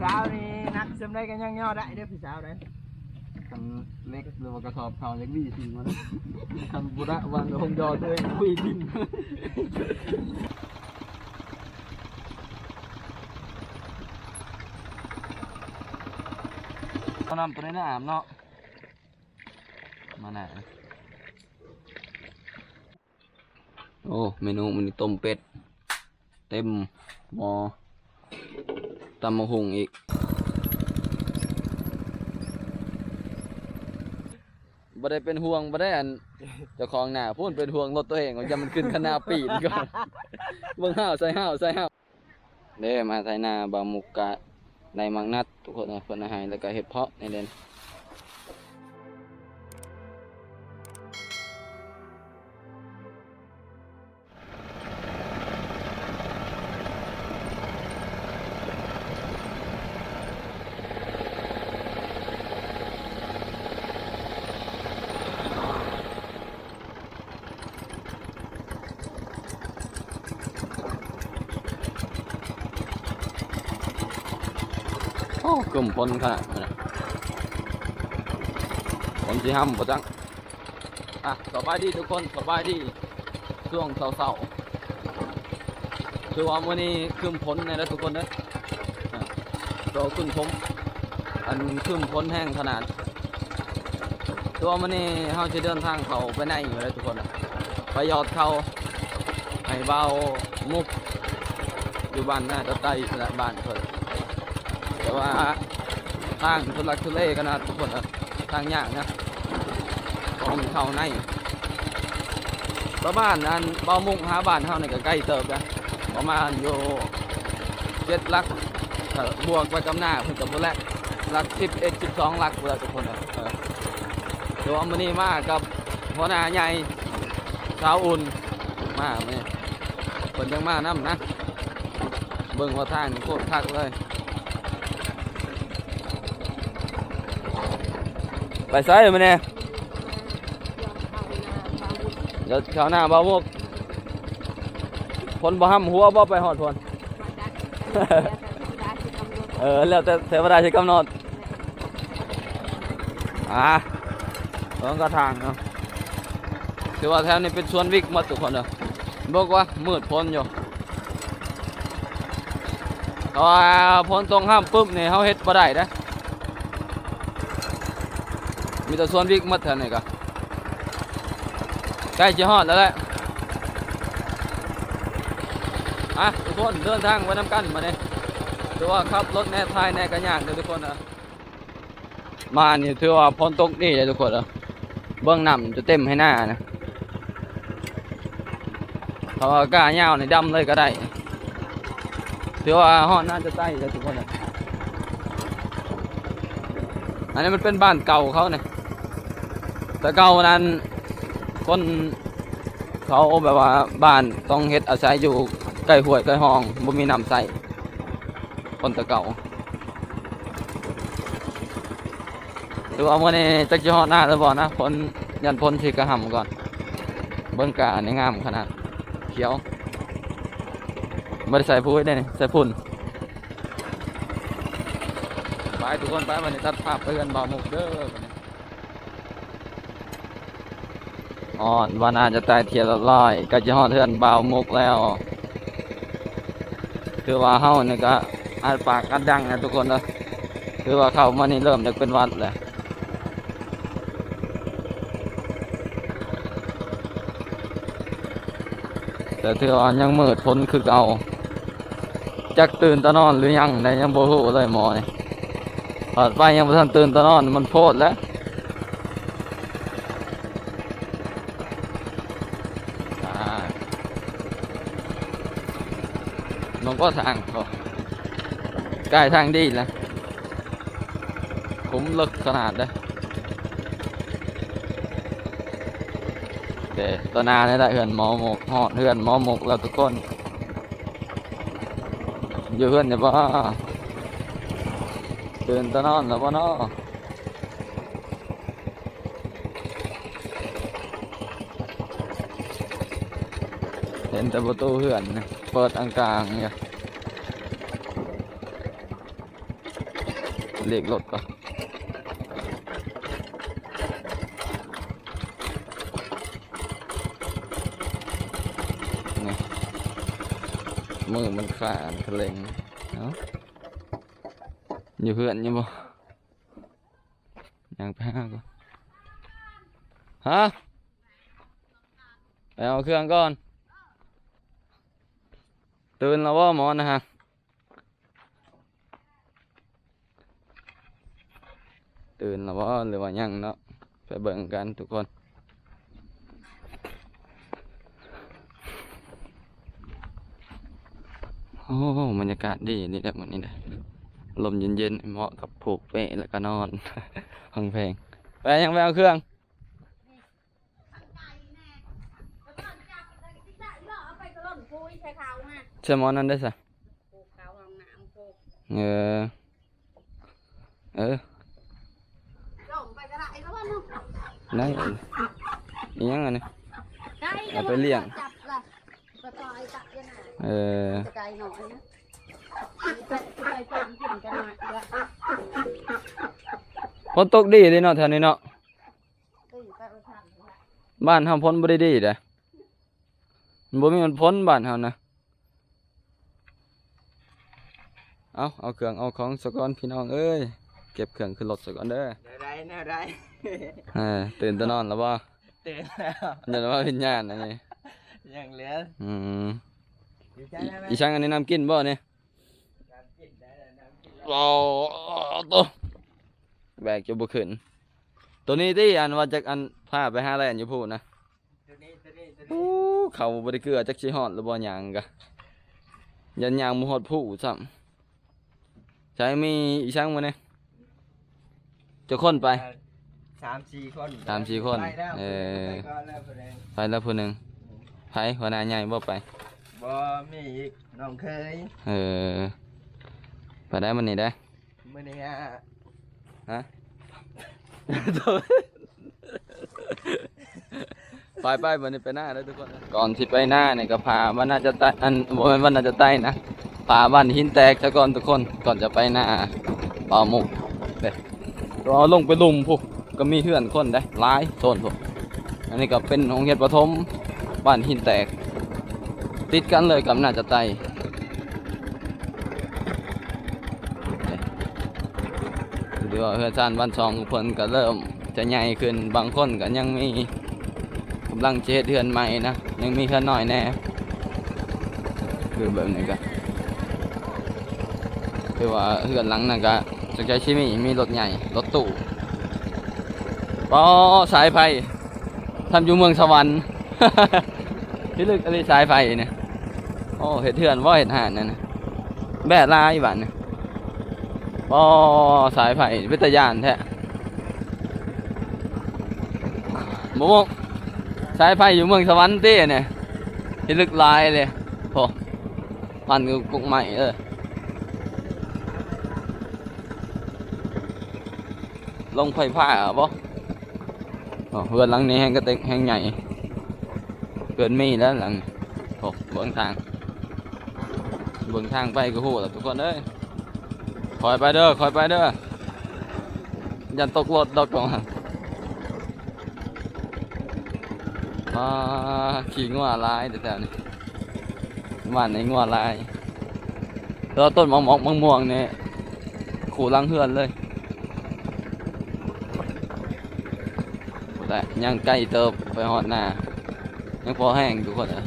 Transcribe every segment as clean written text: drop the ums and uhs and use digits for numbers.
สาวนี่นักจำได้กันยังย่อได้เด้อผู้สาวได้คันเล็กหรือว่ากระสอบเขาเล็กวี่สิมาแล้วคันบุระวันคงยอตัวเองคุยดินเอานำตัวนี้นะอามเนาะมาหน่ะโอ้เมนูมันต้มเป็ดเต็มหม้อตำมะฮุงอีกบ่ได้เป็นห่วงบ่ได้อันเจ้าของหน้าพูดเป็นห่วงรถตัวเองว่าจะมันขึ้นขนาปีนก่อนเบิ่งห้าวใส่ห้าวเด้มาไทยนาบามุกกะในมังนัดทุกคนเพิ่นอาหารแล้วก็เห็ดเพาะในเด่นโอ้กลุ่มพลขนาดนั้นผมสิห้ำบ่จังสบายดีทุกคนสบายดีช่วงเศร้าๆคือว่าวันนี้คืมพ้นนะทุกคนนะเราขึ้นผมอันคืมพ้นแห้งขนาดตัววันนี้เขาจะเดินทางเขาไปไหนอยู่เลยทุกคนไปยอดเขาให้เบามุกอยู่บ้านน่าจะใกล้ขนาดบ้านเพิ่นแต่ว่าทางทุลักทุเลขนาดทุกคนทางยากนะพอมันเข้าในบ้านนั้นเบามุกหาบ้านเขาเนี่ยก็ใกล้เติบนะประมาณอยู่7 ลักบวกไปกับหน้าเพิ่งกับบุแรกลัก11 12 ลักบุแรกทุกคนเดี๋ยววันนี้มากับหัวหน้าใหญ่สาวอุ่นมาเนี่ยคนยังมาน้ำนะเบิ่งว่าทางโคตรคักเลยไปซ้ายเลยมั้ยเนี่ยเดี๋ยวข้าวหน้าบ่าวมุกคนบ่ห้ำหัวบ่ไปหอดพนแล้วแต่เทวดาจะกำหนดต้องกระทางเนาะถือว่าแถวนี้เป็นสวนวิกหมดทุกคนเนาะบอกว่ามืดพ้นอยู่เพราะว่าพ้นตรงห้ามปุ๊บเนี่ยเขาเฮ็ดบ่ได้นะมีแต่สวนวิกหมดแถวนี้ก็ใกล้จะฮอดแล้วแหละทุกคนเดินทางไปน้ำกันมาเนี่ยถือว่าขับรถแน่ทายแน่กันยากเลยทุกคนนะมานี่ถือว่าพ้นตกนี่เลยทุกคนเบื้องน้ำจะเต็มให้หน้านะเพราะว่ากล้าเงาในดำเลยก็ได้ถือว่าฮอดน่าจะใต้เลยทุกคนนะอันนี้มันเป็นบ้านเก่าเขาเนี่ยแต่เก่านั้นคนเขาแบบว่าบ้านต้องเฮ็ดอาศัยอยู่ใกล้ห้วยใกล้ห้องบ่มีน้ำใส่คนแต่เก่าหรือว่าวันนี้จักรยานหน้าจะบอกนะพ้นยันพ้นที่กระหำก่อนเบิ้งกาในงามขนาดเขียวไม่ได้ใส่ปุ๋ยได้นี่ใส่ฝุ่นไปทุกคนไปวันนี้ตัดภาพไปกันบ่าวมุกเด้อวันอาจจะตายเทียละร้อยก็จะฮอดเทือนบ่าวมุกแล้วคือว่าเฮานี่ก็อัดปากอัดดังนะทุกคนนะคือว่าเข้ามานี่เริ่มจะเป็นวัดเลยแต่ถือว่ายังมืดพ้นคือเอาจักตื่นตะนอนหรือยังในยังโบหูเลยหมอนี่ปอดไปยังบ่ทันตื่นตะนอนมันโพดแล้วมันก็ทางใกล้ทางดีแล้วคุ้มลึกขนาดเลยตอนนาเนี่ยได้เหือนหมอหมกหอดเหือนหมอหมกแล้วทุกคนอยู่เหือนอย่าบ่ตื่นตะนอนแล้วบ่เนาะเห็นแต่ประตูเหือนเปิดอังกลางเนี่ย เลขรถก่อนนี่มือมันขาดทะเลงเนาะอยู่เพื่อนยังบ่ยังไปหาก่อนฮะไปเอาเครื่องก่อนตื่นแล้วว่าหมอนะฮะตื่นแล้วว่าหรือว่ายังเนาะไปเบิ่งกันทุกคนโอ้บรรยากาศดีนี่แหละวันนี้แหละลมเย็นๆเหมาะกับผูกเป้แล้วก็นอน ฟังเพลงไปยังไปเอาเครื่องเชื่อมอนั่นได้สิเออได้อีกยังไงเนี่ยเอาไปเลี้ยงเออฝนตกดีเลยเนาะแถวนี้เนาะบ้านเฮาฝนบ่ได้ดีเด้มันบ่มีมันฝนบ้านเฮานะเอาเครื่องเอาของสกอนพี่น้องเอ้ยเก็บเครื่องขึ้นรถสกอนเด้อแนวใดตื่นตะนอนแล้วบ่ตื่นแล้วเดี๋ยวว่าวิญญาณอันนี้ยังเหลืออีช่างอันนี้น้ำกินบ่เนี่ยเราตัวแบกจะบุขึ้นตัวนี้ที่อันว่าจากอันพาไปหาแลนอยู่พูดนะเขาบริเกลือจากชีหอดหรือบ่หยางกะยันยางมูหอดผู้ซ้ำใช้มีอีช่างมาเนี่ยจะค้นไป3-4 คนไปแล้วผู้หนึ่งไปหัวหน้าใหญ่บ่ไปบ่มีอีกน้องเคยไปได้มันนี่ได้มื้อนี้ฮะไปวันนี้ไปหน้าแล้วทุกคนก่อนที่ไปหน้าเนี่ยก็พาว่าน่าจะไต่อันบ่แม่นว่าน่าจะไต่นะพาบ้านหินแตกซะก่อนทุกคนก่อนจะไปหน้าป่าหมุกเด้รอลงไปลุมพวกก็มีเพื่อนคนได้หลายโซนพวกอันนี้ก็เป็นโรงเรียนประถมบ้านหินแตกติดกันเลยกับน่าจะไต่หรือว่าเพื่อนชานบ้านช่องเพิ่นก็เริ่มจะใหญ่ขึ้นบางคนก็ยังมีกำลังเช็ดเทือนใหม่นะยังมีแค่น้อยแน่คือแบบนี้ก็คือว่าเทือนหลังนั่นก็จะใช้ชิมีรถใหญ่รถตู้ปอสายไฟทำอยู่เมืองสวรรค์ ที่ลึกอะไรสายไฟเนี่ยโอ้เห็ดเทือนว่าเห็ดห่านนั่นนะแบะลายบ้านเนี่ยปอสายไฟวิทยานแท้โมโมสายไฟอยู่เมืองสวรรค์เต้เนี่ยที่ลึกลายเลยโอ้ปั่นกุกใหม่ลงไฟผ้าบ่เพื่อนหลังนี้แห้งกระติกแห้งใหญ่เกินมีแล้วหลังโอ้เบื้องทางไปก็หูแล้วทุกคนเอ้ยคอยไปเด้อยันตกรถดอกก่อนขี่งัวลายแต่นี่มันไอ้งัวลายแล้วต้นมองม่วงเนี่ยขู่ลังเฮือนเลยแต่ยังใกล้เติบไปหอดหน้ายังพอแห้งทุกคนเลย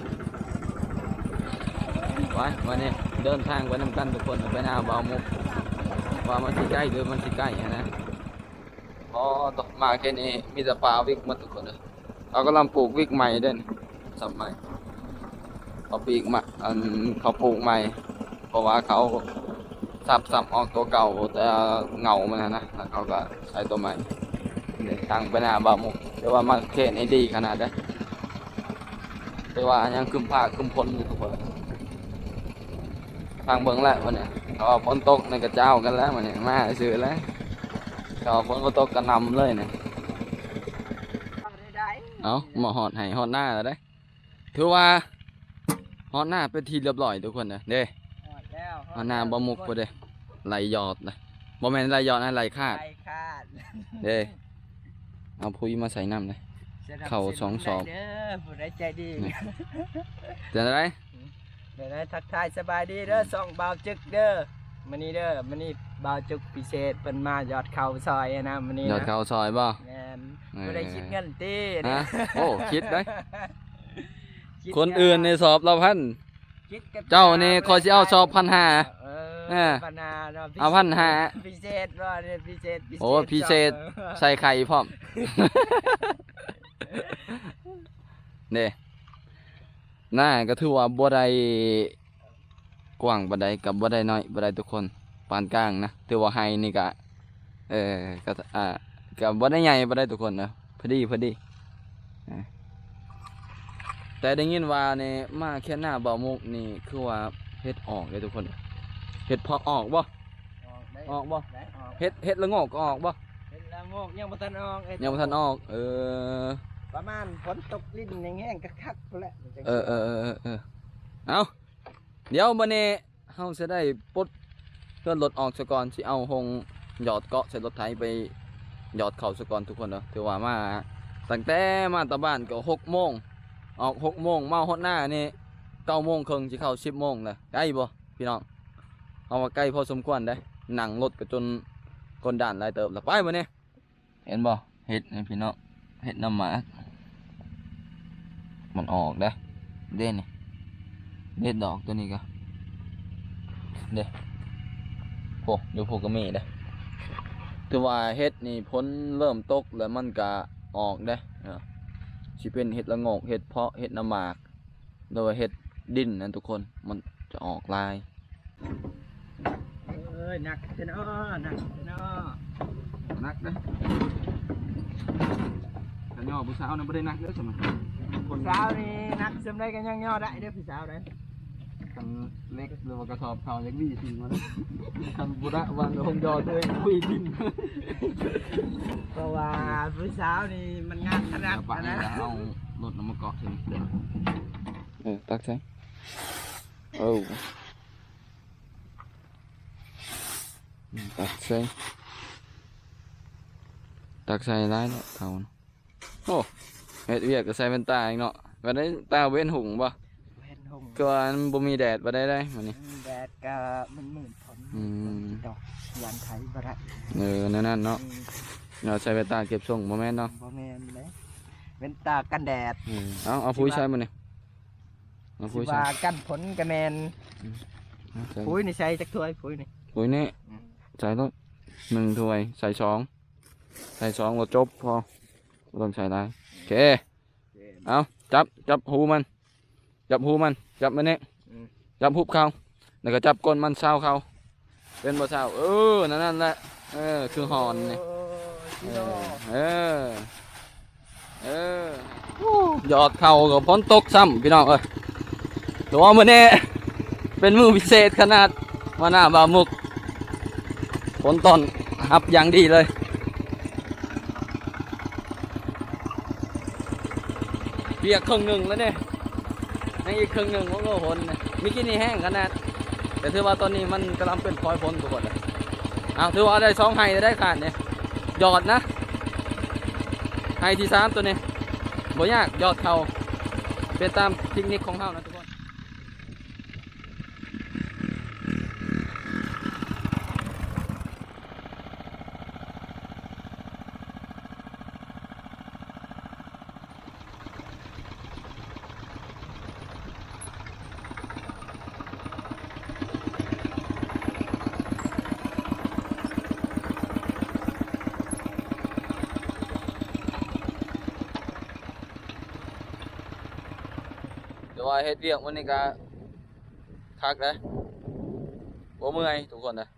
วันนี้เดินทางไปนำกันทุกคนไปหน้าบ่าวมุกว่ามันสิใกล้หรือมันสิใกล้นะพอตกมาแค่นี้มีแต่ป่าวิกมาทุกคนเลยเรากำลังปลูกวิกใหม่ด้วยสับใหม่เขาปลูกใหม่เขาปลูกใหม่เพราะว่าเขาสับออกตัวเก่าแต่เงามันนะแล้วเขาก็ใช้ตัวใหม่ทางไปหน้าบ่าวมุกแต่ว่ามันเขตนี้ดีขนาดนั้นแต่ว่ายังคึมผ้าคึมพลอยู่ทุกคนฟังเบิ้งแล้ววันนี้เขาฝนตกในกระเจ้ากันแล้ววันนี้มาซื้อแล้วเขาฝนตกกระนำเลยเนี่ยเอามาหอดให้หอดหน้าแล้วได้ถือว่าหอดหน้าเป็นทีเรียบร้อยทุกคนนะเด้หอดหน้าบ่มุกพอเด้ไหลยอดนะ บ่แม่นไรยอดนะไรคาด ไรคาด เด้เอาพุยมาใส่น้ำเลย เข่าสองศอก เด้อผู้ใดใจดี เดี๋ยวอะไร เดี๋ยวนะทักทายสบายดีเด้อส่องเบาจึกเด้อมื้อนี้เด้อมื้อนี้เบาจึกพิเศษเพิ่นมายอดเข่าซอยนะมื้อนี้ ยอด นะ เขาซอยบ่ แม่นบ่ได้คิดเงินติ ฮะโอ้คิดได้ คิด คนอื่นในสอบเราพัน คิดกับ เจ้านี่คอยสิเอาสอบ1,500 เออพันห้าเนาะ เอา1,500 พิเศษว่าเนี่ยพิเศษ โอ้พิเศษ ใส่ไข่พร้อม เด้น่าก็ถือว่าบ่ได้กว้างบ่ได้กับบ่ได้น้อยบ่ได้ทุกคนปานกลางนะถือว่าไฮนี่ก็ก็ก็บ่ได้ใหญ่บ่ได้ทุกคนนะพอดีแต่ได้ยินว่านี่มาแค่หน้าบ่อมุกนี่คือว่าเฮ็ดออกเลยทุกคนเฮ็ดพอออกบ่ ออกบ่ ได้ออก เฮ็ดละโงกก็ออกบ่ เฮ็ดละโงกยังบ่ทันออกอ้ ยังบ่ทันออก ประมาณฝนตกลิ้นแห้งๆคักๆพุ่นแหละ เอาเดี๋ยวมื้อนี้เฮาสิได้ปลดเคลื่อนรถออกซะก่อนสิเอาหงหยอดเกาะใส่รถไถไปหยอดเข้าซะก่อนทุกคนเด้อถือว่ามาตั้งแต่มาตะบ้านก็6 โมงออก6 โมงมาฮอดหน้านี่9 โมงครึ่งสิเข้า10 โมงเลยใกล้บ่พี่น้องเอาว่าใกล้พอสมควรเด้นั่งรถก็จนก้นด่านหลายเติบแล้วไปมื้อนี้เห็นบ่เฮ็ดนี่พี่น้องเฮ็ดน้ำหมากมันออกเด้เด่นนี่เด็ดดอกตัวนี้ก็เด้โหเดี๋ยวพวกก็มีเด้ถือว่าเฮ็ดนี่พ้นเริ่มตกแล้วมันก็ออกเด้สิเป็นเฮ็ดละโงกเฮ็ดเพาะเฮ็ดน้ำหมากโดยเฮ็ดดินนั่นทุกคนมันจะออกลาย เอ้ยหนักเด้อเนาะหนักเด้อเนาะ นักเด้แต่ย่อผู้สาวนั้นบ่ได้นักเด้อสมัย ผู้สาวนี่หนักซำใดก็ยังย่อได้เด้อผู้สาวเด้อ คันเล็กหรือว่ากระสอบเขาอยากวี่สิมาเด้อคันบุระวางหงยอตัวเองคุยดิน เพราะว่าผู้สาวนี่มันงานขนาด ปะ นะ เอารถน้ำมาเกาะถึงตักใช่ตักใส่ร้ายเนาะเขาโอ้เฮ็ดเวียกก็ใส่เป็นตาอีกเนาะวันนี้ตาเว้นหุงบ่ เห็นหง ก็อันบ่มีแดดบ่ได้วันนี้ แดดก็มันมืดฝนดอกยันไทยบ่ได้ นั่นเนาะเราใส่เป็นตาเก็บส่งบ่แม่นเนาะ บ่แม่นเด้เป็นตากันแดด เอาปุ๋ยใช้มื้อนี้เอา สิ ปุ๋ยใช้ ว่ากันฝนก็แม่นปุ๋ยนี่ใส่จักถ้วยปุ๋ยนี่ ปุ๋ยนี่ใส่รถ1 ถ้วยใส่2แล้วจบพอบ่ต้องใส่หลายโอเคเอาจับหูมันจับมันนี่จับหุบเขาแล้วก็จับก้นมันเศร้าเขาเป็นบ่เศร้านั่นแหละคือหอนนี่หยอดเข่ากับพ้นตกซ้ำพี่น้องแต่ว่ามื้อนี้เป็นมื้อพิเศษขนาดมาหน้าบ่าวมุกฝนต้นหับอย่างดีเลยเปียกครึ่งหนึ่งแล้วเนี่ยยังอีกครึ่งหนึ่งของโลฝนเนี่ยมีกี่นี่แห้งขนาดแต่ถือว่าตอนนี้มันกำลังเป็นพลอยฝนทุกคนเลยถือว่าได้2 ไห่ได้ขาดเนี่ยหยอดนะไห่ที่3ตัวนี้บ่ยากหยอดเข่าเป็นตามเทคนิคของเขานะทุกคนเดี๋ยวว่าเฮ็ดเวียกวันนี้ก็คักเลยบ่เมื่อยทุกคนเลย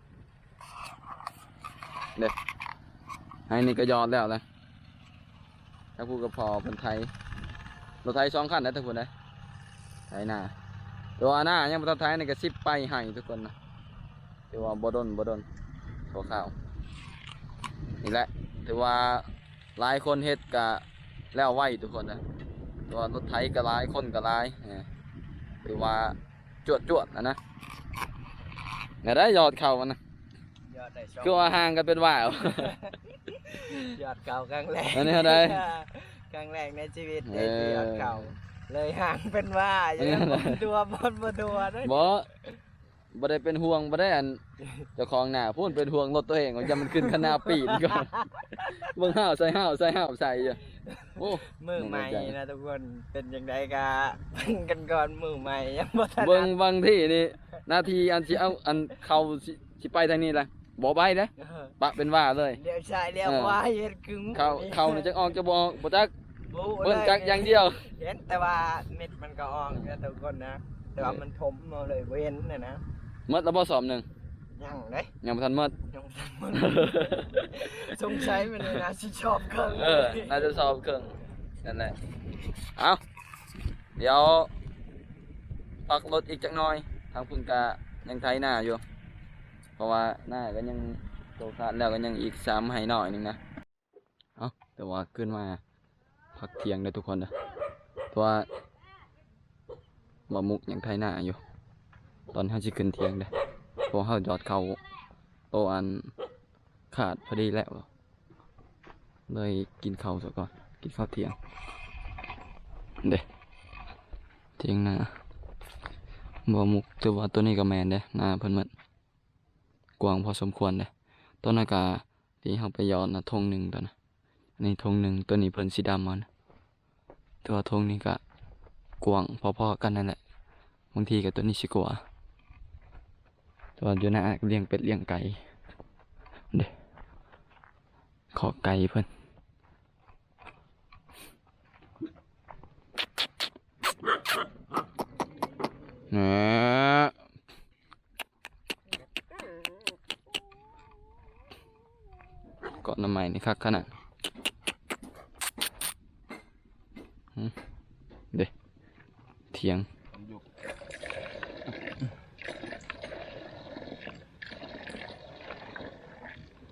เด็กให้นี่ก็ยอดแล้วเลยถ้าพูดกับพอเป็นไทยรถไทย2 คันนะทุกคนเลยไทยหน้าเดี๋ยวว่าหน้ายังบ่ทันไทยนี่ก็10 ไปให้ทุกคนนะเดี๋ยวว่าบ่ดนตัวข้าวนี่แหละถือว่าหลายคนเฮ็ดก็แล้วไวทุกคนนะตัวรถไถก็หลายคนก็หลายหรือว่าจวดนะเนี่ยได้ยอดเข่ามันนะ ยอด ได้สอง คือว่าห่างกันเป็นว่าว ยอดเก่าครั้งแรก อันนี้เท่าใด ครั้งแรกในชีวิต เอ ได้ อ ยอดเก่าเลยห่างเป็นว่าอย่างนี้ อันนี้เท่าใด ตัวบนมาตัวด้วย บ่ได้เป็นห่วงบ่ได้อันเจ้าของหน้าพูดเป็นห่วงรถตัวเองว่าจะมันขึ้นคณะปีนก่อน เบิ่งห้าวใส่อยู่โอ้ มือใหม่นะทุกคนเป็นยังไงกะเป็นกันก่อนมือใหม่ยังบ่ทัน เบิ่งบางที่นี่นาทีอันสิเอาอันเข้าสิไปทางนี้ล่ะบ่ไปเด้ เออ ปะเป็นว่าเลย เดี๋ยวชายเรียกว่าเฮ็ดกึ่ง เข้านี่จักออกจะบ่ออกบ่จัก บู๊ เบิ่ง ล จักอย่างเดียว เห็นแต่ว่าเม็ดมันก็ออกนะทุกคนนะแต่ว่ามันถมมาเลยเว้นน่ะนะ หมดแล้วบ่สอบหนึง ยังเด้ ยังบ่ทันหมด ยังมันสงสัยมันเลยนะสิชอบเครื่อง น่าจะสอบเครื่องนั่นแหละเอาเดี๋ยวปักรถอีกจักหน่อยทางพุ่นกะยังไถหน้าอยู่เพราะว่าหน้าก็ยังโตขาดแล้วก็ยังอีก3ให้หน่อยหนึงนะเอาแต่ว่าขึ้นมาพักเที่ยงได้ทุกคนนะเพราะว่าบ่มุกยังไถหน้าอยู่ตอนเฮาสิขึ้นเที่ยงเด้เพราะเฮายอดเขาโตอันขาดพอดีแล้วเลยกินข้าวซะก่อนกินข้าวเที่ยงเด้เที่ยงนะบ่มุกแต่ว่าตัวนี้ก็แม่นเด้หน้าเพิ่นหมดกว้างพอสมควรเด้ต้นนากาที่เฮาไปยอดนะธงหนึ่งตัวนะอันนี้ธงหนึ่งตัวนี้เพิ่นสีดำมันตัวธงนี้ก็กว้างพอๆกันนั่นแหละบางทีก็ตัวนี้สิกว่าตัวอยู่หน้าเลี้ยงเป็ดเลี้ยงไก่เด้ขอไก่เพิ่นเกาะน้ำใหม่นี่คักขนาดเด้เถียง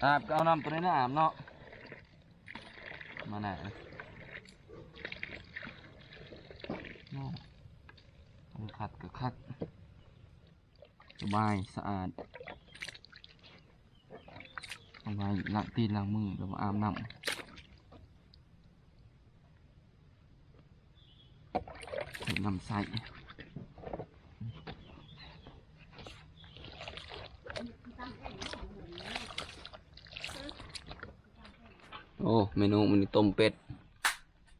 อาบก็เอาน้ำตัวนี้นะอาบเนาะมาไหนคัดก็คัดสบายสะอาดเอาไว้ล้างตีนล้างมือแล้วมาอาบน้ำใส่น้ำใสโอ้เมนูมันต้มเป็ด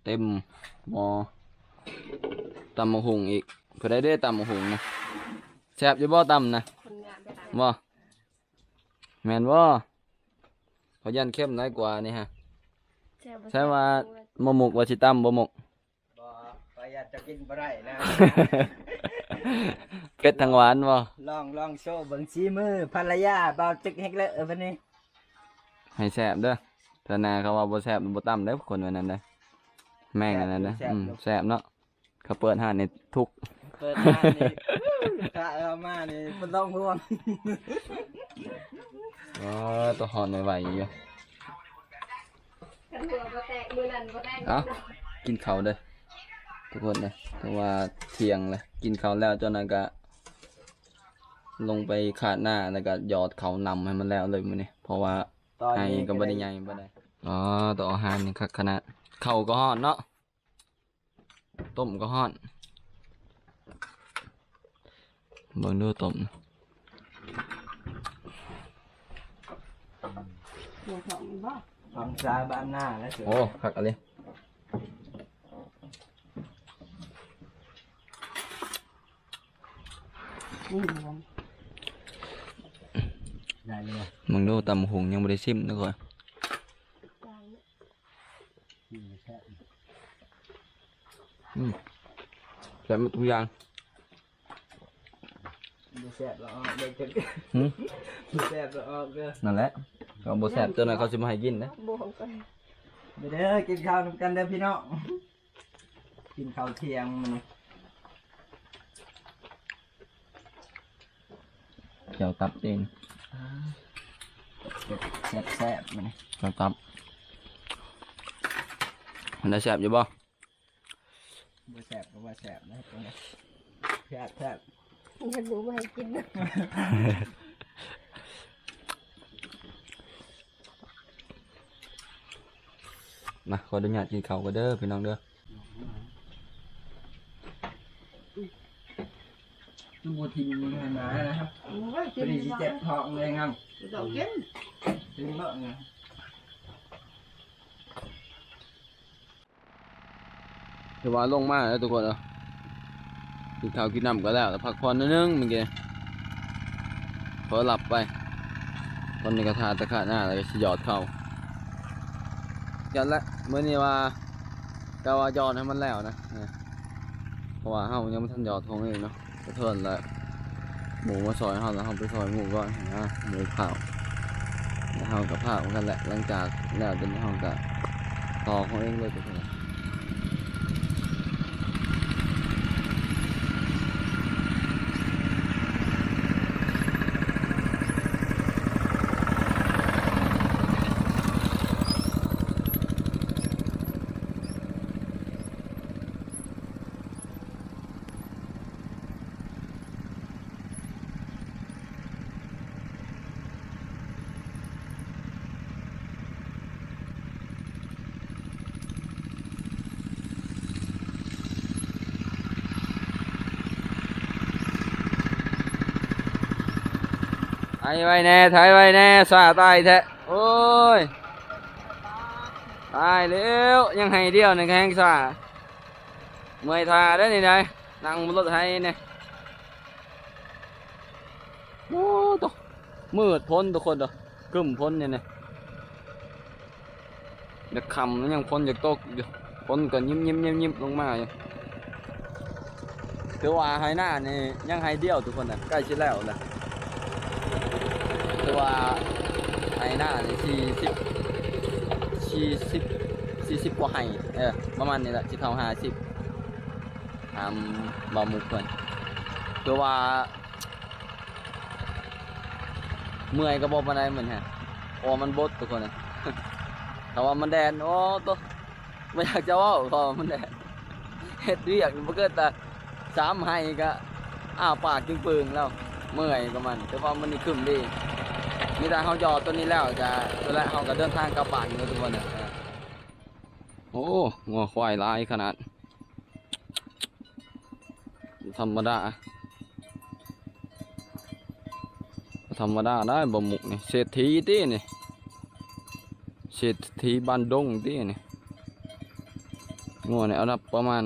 เต็มหม้อตำมะฮุงอีกเพื่อได้ตำมะฮุงนะแซ่บอยู่บ่ตำนะบ่แม่นบ่เพราะยันเข้มน้อยกว่านี่ฮะใช่ว่าหมกว่าสิตำบ่หมก บ่ประหยัดจะกินบ่ได้นะ เป็ดทางหวานบ่ ลองโชว์เบิ่งซีมือภรรยาเบาจึกเฮ็ดเลยเพิ่นนี่ ให้แซ่บเด้อถ้านาเขาว่าบ่แซ่บบ่ตำเด้อคนวันนั้นเด้อแม่งอันนั้นเด้อแซ่บเนาะเขาเปิดห้านในทุก เปิดร้านนี่ถ้าเอามานี่บ่ต้องห่วง อ๋อตัวหอนไหวๆอยู่ กันหัวบ่แตกมือนั่นบ่แตก เอ้ากินข้าวเด้อทุกคนเลยเพราะว่าเที่ยงเลยกินข้าวแล้วจนนั้นก็ลงไปขาดหน้าแล้วก็หยอดเขานำให้มันแล้วเลยมื้อนี้เพราะว่า ตอน ให้ นี้ ก็บ่ได้ใหญ่บ่ได้อ๋อตัวอาหารนี่คักขนาดข้าวก็ฮ้อนเนาะต้มก็ฮ้อนเบิ่งดูต้ม หัวของบ่ ฟังซาบ้านหน้าแล้วสิ โอ้คักอะไร นี่มัน ได้เลย มึงดูตำหุงยังบ่ได้ชิมนึกว่าแซ่บหมดทุกอย่าง บ่แซ่บแล้วออกเด้อจึก หึ บ่แซ่บแล้วออกเด้อ นั่นแหละเขาบ่แซ่บตัวนั้นเขาสิมาให้กินนะ บ่ของกัน เด้อกินข้าวนำกันเด้อพี่น้องกินข้าวเที่ยงมื้อนี้ เจียวตับเอง แซ่บๆมื้อนี้ เจียวตับมันได้แซ่บอยู่บ่ บ่แซ่บก็ว่าแซ่บนะตรงนี้แซ่บ มันรู้มาให้กินนะ มาขออนุญาตกินข้าวกันเด้อพี่น้องเด้อ ดูบูทิมมันหนานะครับ โอ้ย พอดีสิเจ็บท้องเลยครับ ดอกเก็บ ถึงเนาะไง ถือว่าลงมาแล้วทุกคนเนาะกินข้าวกินน้ำก็แล้วแต่พักผ่อนนิดนึงเมื่อกี้พอหลับไปตอนนี้ก็ทาตะขาหน้าแล้วก็สิหยอดเข้าจัดละเมื่อนี้ว่ากาวาหยอดให้มันแล้วนะเพราะว่าเฮายังไม่ทันหยอดทงเองเนาะก็เทินแล้วหมูมาซอยเฮาแล้วเฮาไปซอยหมูก่อนนะหมูเผาแล้วเฮากับเผากันแหละหลังจากแล้วจนเฮาก็ต่อของเองเลยทุกคน ไอ้ไว้แน่ถ่ายไว้แน่สาตายแท้โอ้ยตายเร็วยังให้เดียวในแข้งสาเมื่อยทาได้นี่ไงนั่งบนรถไทยเนี่ยโอ้ตัวมืดพ้นทุกคนเด้อกึ่มพ้นเนี่ยเนี่ยเด็กคำแล้วยังพ้นจากโต๊ะอยู่พ้นก็ยิ้มลงมาอยู่ถือว่าให้หน้านี่ยังให้เดียวทุกคนนะใกล้ชิดแล้วนะคือว่าไอ้หน้านี่40กว่าไห้ประมาณนี้แหละสิเข้า50ทำบ่มุกเพิ่นคือว่าเมื่อยก็บ่ปานใดเหมือนฮะเพราะมันบดทุกคนน่ะ แต่ว่ามันแดนโอ้ตัวไม่อยากจะเว้าเพราะว่ามันแดนเฮ็ดเวียกบ่เกิดแต่3ไห้ก็อ้าปากจึงปึงแล้วเมื่อยกับมันแต่ว่ามันนี่ขึ้นดีมีแต่เขาหยอดตัวนี้แล้วจะตัวแรกเขาก็เดินทางกลับบ้านกันทุกคนเนี่ยโอ้งัวควายลายขนาดธรรมดาได้บ่หมุกนี่เศรษฐีตีนี่เศรษฐีบ้านดงตีนี่งัวเนี่ยเอานับประมาณ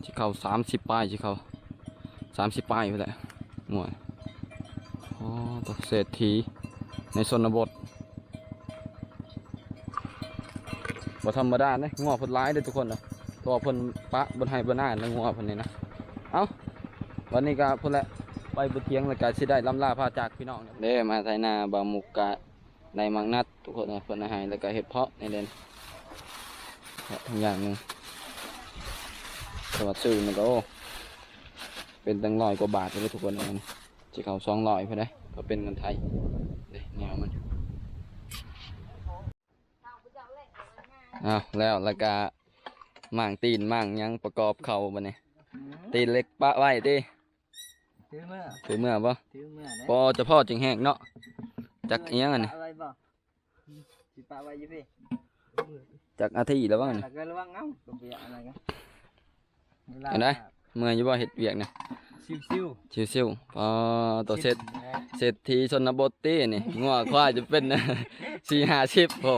ที่เขา30 ป้ายที่เขา30 ป้ายไปแหละงัวอ๋อตัวเศรษฐีในชนบทบ่ธรรมดาเนี่ยงัวเพิ่นร้ายเด้อทุกคนนะตัวเพิ่นปะบนไห้บนหน้าในงัวเพิ่นนี่นะเอ้าวันนี้ก็เพิ่นแหละไปบนเทียงแล้วก็สิได้ล่ำลาพาจากพี่น้องเด้มาไทนาบามุกกะในมังนัดทุกคนนะเพิ่นให้แล้วก็เฮ็ดเพาะในเด่นทั้งอย่างนึงสวัสดิ์ซื้อมันก็โอ้เป็นตั้ง100 กว่าบาทเลยทุกคนนะสิเข้า200เพิ่นได้ก็เป็นเงินไทยเด้แนวมันแล้วก็มั่างตีนมั่างยังประกอบเข่าบัดนี้ตีนเล็กปะไว้ติถือเมื่อบ่พอจะพ่อจึงแห้งเนาะจักอีหยังอันนี้สิปะไว้อยู่พี่จักอาทิตย์แล้วบ่นี่ก็ระวังเอ้าก็เบียอะไรกันอันใดเมื่ออยู่บ่เฮ็ดเวียกนี่ชิวๆพอตัวเสร็จทีชนบทตีนี่งัวควายจะเป็น40-50โอ้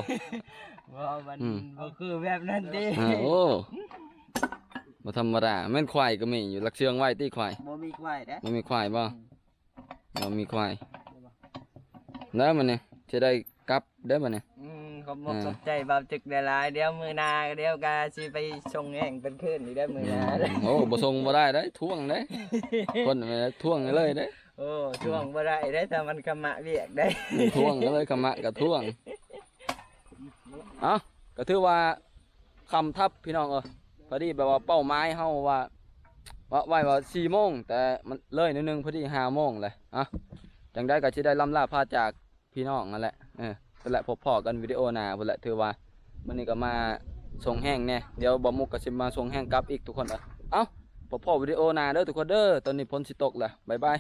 ว่ามันบ่คือแบบนั้นดิโอ้บ่ธรรมดาแม่นควายก็มีอยู่ลักเชืองไว้ตีควายบ่มีควายเด้บ่มีควายบ่มีควายแล้วมันนี่จะได้กลับได้บ่นี่ขอบคุณขอบใจบ่าวจึกหลายๆเดี๋ยวมื้อหน้าเดี๋ยวก็สิไปส่งแห้งเป็นคืนนี่ได้มื้อหน้าโอ้บ่ส่งบ่ได้เด้ท่วงเด้คนท่วงเลยเด้โอ้ท่วงบ่ได้เด้ถ้ามันขมะเวียกได้ท่วงเลยขมะก็ท่วงก็ถือว่าคำทับพี่น้องพอดีแบบว่าเป้าหมายเฮาว่าไว้ว่า4 โมงแต่มันเลยนิดนึงพอดี5 โมงเลยจังได้ก็สิได้ล่ำลาพาจากพี่น้องนั่นแหละนั่นแหละพบพ่อกันวิดีโอหน้าพุ่นแหละถือว่ามื้อนี้ก็มาส่งแห้งแน่เดี๋ยวบ่มุกก็สิมาส่งแห้งกลับอีกทุกคนพบพ่อวิดีโอหน้าเด้อทุกคนเด้อตอนนี้ฝนสิตกแล้วบ๊ายบาย